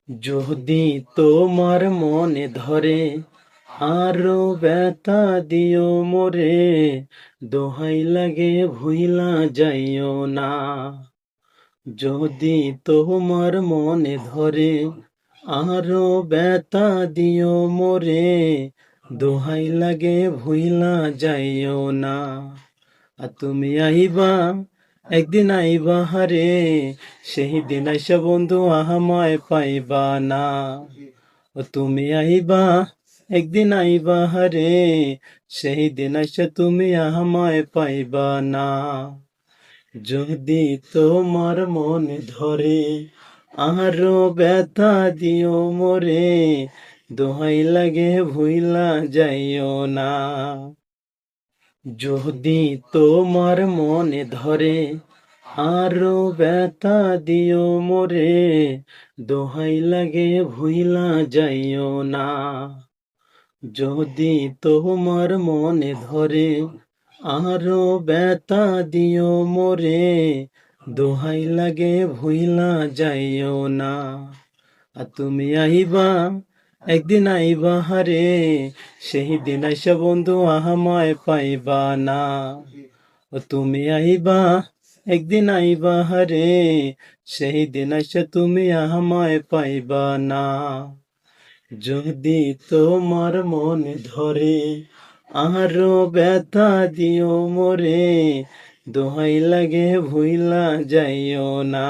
যদি তোমার মনে ধরে আরো ব্যথা দিও মোরে, দোহাই লাগে ভুইলা যাইও না। যদি তোমার মনে ধরে আরো ব্যথা দিও মোরে, দোহাই লাগে ভুইলা যাইও না। আর তুমি আইবা, একদিন আইবা হারে, সেই দিন আইসা বন্ধু আমায় পাইবা না। ও তুমি আইবা, একদিন আইবা হারে, সেই দিন আইসা তুমি আমায় পাইবা না। যদি তোমার মনে ধরে আরো ব্যথা দিও মোরে, দোহাই লাগে ভুইলা যাইও না। যদি তোমার মনে ধরে আরো ব্যথা দিও মোরে, দোহাই লাগে ভুইলা যাইও না। যদি তোমার মনে ধরে আরো ব্যথা দিও মোরে, দোহাই লাগে ভুইলা যাইও না। আর তুমি আইবা, একদিন আইবা হারে, সেই দিন আইসা বন্ধু আমায় পাইবা না। ও তুমি আইবা, একদিন আইবা হারে, সেই দিন আইসা তুমি আমায় পাইবা না। যদি তোমার মনে ধরে আরো ব্যথা দিও মোরে, দোহাই লাগে ভুইলা যাইও না।